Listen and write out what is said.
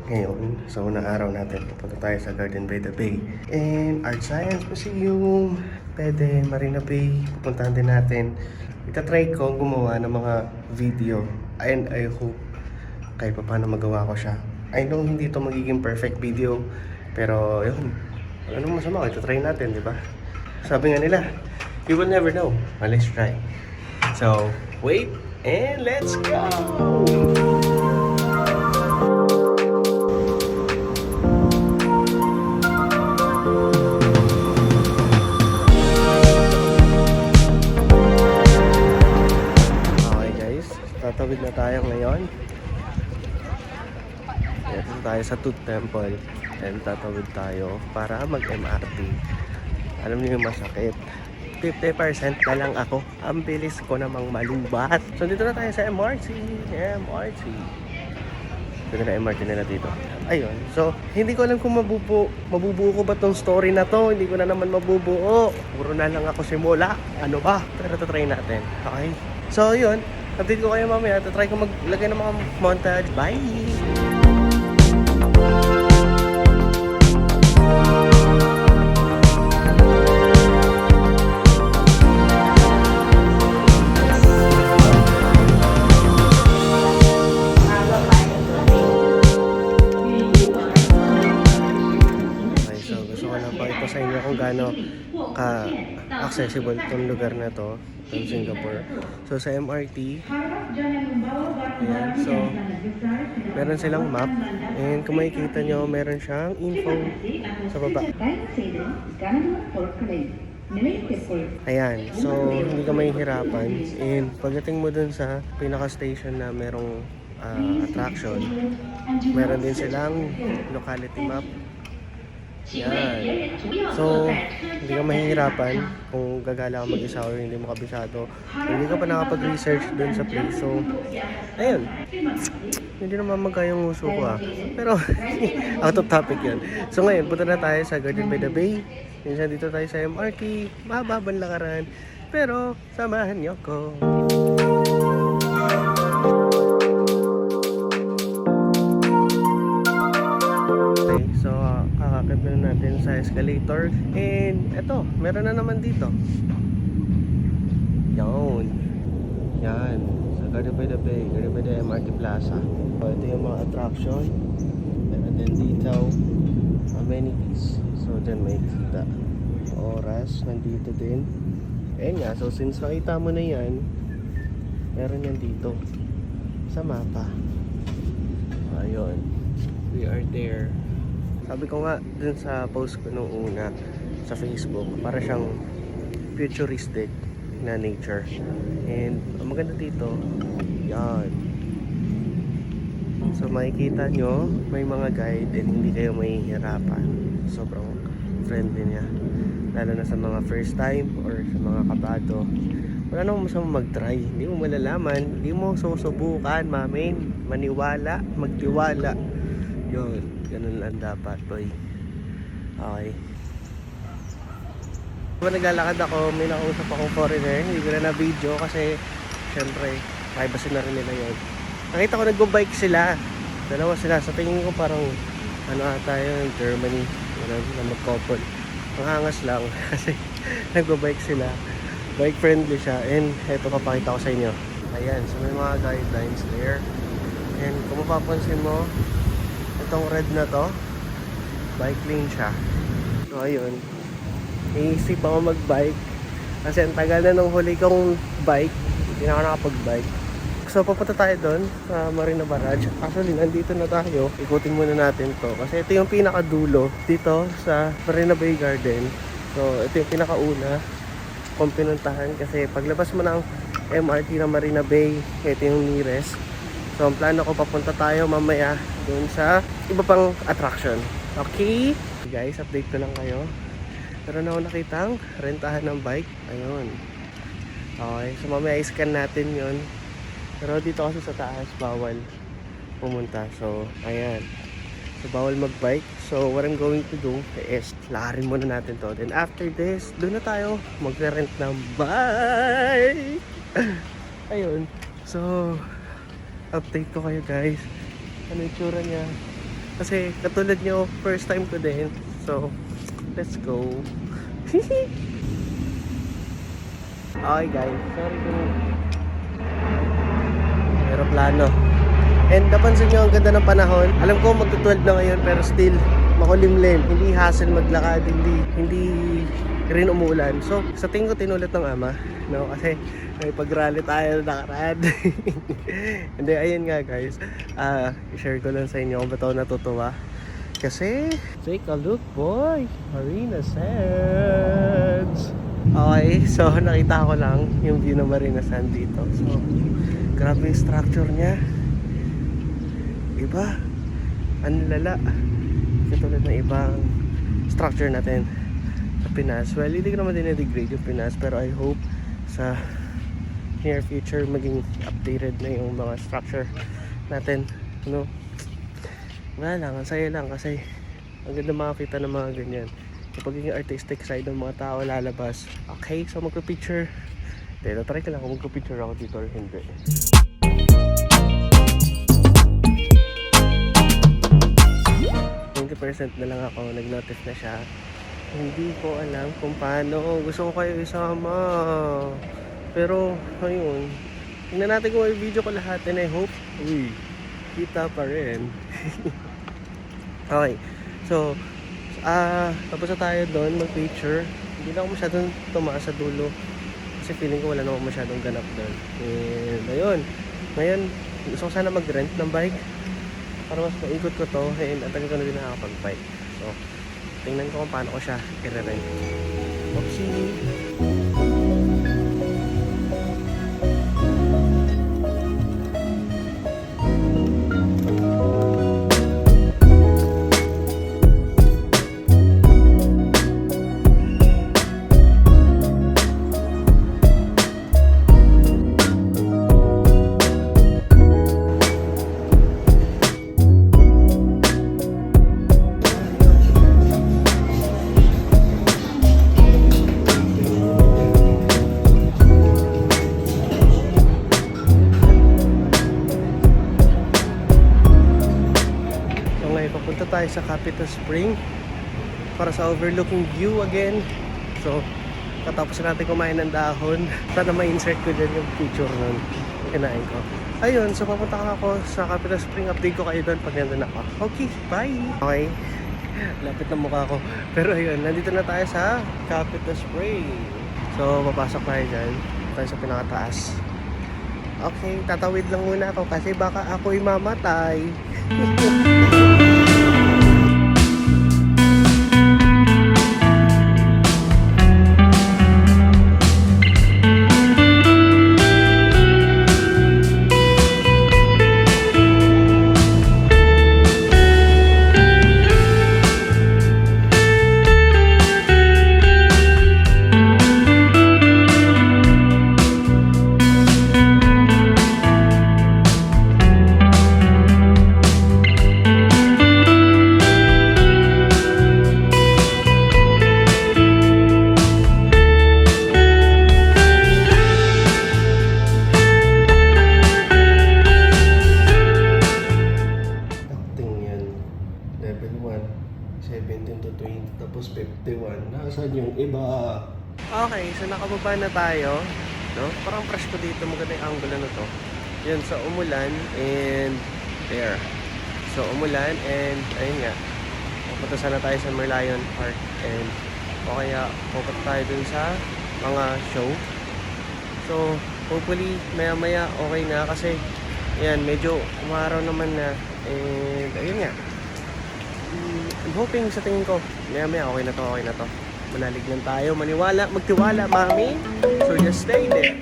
ngayon, sa unang araw natin, pupunta tayo sa Garden by the Bay. And Art Science Museum, pwede, Marina Bay, pupuntahan din natin. Itatry ko gumawa ng mga video. And I hope kahit pa paano magawa ko siya. I know hindi ito magiging perfect video, pero yun, anong masama, itatry natin, di ba? Sabi nga nila, you will never know, well, let's try. So, wait, and let's go! Tatawid na tayo ngayon. Ito tayo sa Tooth Temple. And tatawid tayo para mag-MRT. Alam niyo yung masakit. 50% na lang ako. Ang bilis ko namang malubat. So dito na tayo sa MRT. Ito na MRT nila dito. Ayun. So hindi ko alam kung mabubuo ko ba tong story na to. Hindi ko na naman mabubuo. Puro na lang ako simula. Ano ba? Pero try natin. Okay? So yun. Update ko kayo mamaya. Try ko maglagay ng mga montage. Bye! Okay, so gusto ko lang pakita sa inyo kung gaano ka-accessible itong lugar na to ng Singapore. So sa MRT, ayan, so meron silang map, and kung makikita nyo, meron siyang info sa baba. Ayan, so hindi ka mahihirapan, and pagdating mo dun sa pinaka-station na merong attraction, meron din silang locality map. Yan. So, hindi ka mahihirapan kung gagala ka mag-isa or hindi mo kabisado. Hindi ka pa nakapag-research dun sa place. So, ayun. Hindi naman magkayang uso ko Pero, out of topic yun. So ngayon, punta na tayo sa Garden by the Bay. Minsan dito tayo sa MRT. Mahababang lakaran. Pero, samahan niyo ko. So, kakakit na natin sa escalator. And eto, meron na naman dito. Yan. Sa Garden by the Bay, Garden by the MRT Plaza. So, ito yung mga attraction. Meron din dito amenities. So, dyan may kita. Oras, nandito din. Ayan nga, so since nakita mo na yan, meron yan dito sa mapa. Ayun. We are there. Sabi ko nga dun sa post ko nung una sa Facebook, para siyang futuristic na nature. And ang maganda dito, yan. So makikita nyo, may mga guide and hindi kayo mahihirapan. Sobrang friendly niya. Lalo na sa mga first time or sa mga kabado. Wala namang masama mag-try. Hindi mo malalaman, hindi mo susubukan, mamin. Maniwala, magtiwala. Yun. Ganun lang dapat, boy. Okay. Diba naglalakad ako, may nakausap akong foreigner. Hindi ko na na-video kasi syempre, privacy na rin nila yun. Nakita ko nag-bike sila. Dalawa sila. Sa tingin ko parang ano ata yun, Germany. Na mag-couple. Ang angas lang kasi nag-bike sila. Bike friendly siya. And eto, papakita ko sa inyo. Ayan, so may mga guidelines there. And kung mapapansin mo, itong red na to, bike lane siya. So ayun, iisip ako mag-bike kasi ang tagal na nung huli kong bike, hindi na ako nakapag-bike. So papunta tayo doon sa Marina Barrage. Actually, nandito na tayo. Ikutin muna natin to kasi ito yung pinakadulo dito sa Marina Bay Garden. So ito yung pinakauna kung pinuntahan kasi paglabas mo ng MRT ng Marina Bay, ito yung nearest. So ang plano ko, papunta tayo mamaya dun sa iba pang attraction. Okay? Guys, update ko lang kayo. Pero na ako nakitang rentahan ng bike. Ayun. Okay, so mamaya i-scan natin yon. Pero dito kasi sa taas, bawal pumunta. So, ayan. So, bawal mag-bike. So, what I'm going to do is lakarin muna natin to. Then after this, doon na tayo mag-rent ng bike. Ayun. So, update ko kayo guys. Ano yung tsura niya? Kasi katulad nyo, first time ko din. So, let's go. Okay guys, sorry kung aeroplano. And napansin nyo ang ganda ng panahon. Alam ko magto-12 na ngayon pero still makulimlim. Hindi hassle maglakad, hindi rin umuulan. So sa tingin ko tinulit ng ama, no? Kasi may pag-rally tayo nakaraan. Hindi, ayun nga guys. I-share ko lang sa inyo kung ba't ako natutuwa. Kasi take a look boy, Marina Sands. Okay, so nakita ko lang yung view ng Marina Sands dito. So grabe yung structure niya. Iba, ang lala. Katulad ng ibang structure natin sa Pinas. Well, hindi ko naman dine-degrade yung Pinas, pero I hope sa near future maging updated na yung mga structure natin. You know, wala lang, ang saya lang kasi ang ganda makakita ng mga ganyan. Kapag yung artistic side ng mga tao lalabas. Okay, so magpa-picture. Dito, try ko lang kung magpa-picture ako dito or hindi. 20% na lang ako, nag-notice na siya. Hindi ko alam kung paano. Gusto ko kayo isama. Pero, ayun. Tingnan natin kung may video ko lahat and I hope, kita pa rin. Okay. So, tapos na tayo doon mag-picture. Hindi na ako masyadong tumaas sa dulo. Kasi feeling ko wala naman masyadong ganap doon. And, ayun. Ngayon, gusto ko sana mag-rent ng bike para mas maikot ko to, and ang tagal ko na din nakakapag-bike. So, tingnan ko kung paano ko siya i-rent. Oopsie! Papunta tayo sa Capital Spring para sa overlooking view again. So, katapos natin kumain ng dahon. Sana ma-insert ko dyan yung picture nun kinain ko. Ayun, so papunta ako sa Capital Spring. Update ko kayo doon pag nandun ako. Okay, bye! Okay, lapit ng mukha ko. Pero ayun, nandito na tayo sa Capital Spring. So, papasok tayo dyan. Tayo sa pinakataas. Okay, tatawid lang muna ako kasi baka ako'y mamatay. Tapos 51. Nasaan yung iba? Okay, so nakababa na tayo. No? Parang fresh ko dito. Maganda yung angle na to. Yun, so umulan and there. So umulan and ayun nga. Pupunta sana tayo sa Merlion Park and o kaya pupunta tayo dun sa mga show. So hopefully maya maya okay na kasi yan, medyo umaraw naman na and ayun nga. I'm hoping sa tingin ko maya okay na to, Manalig lang tayo, magtiwala, mami. So just stay there.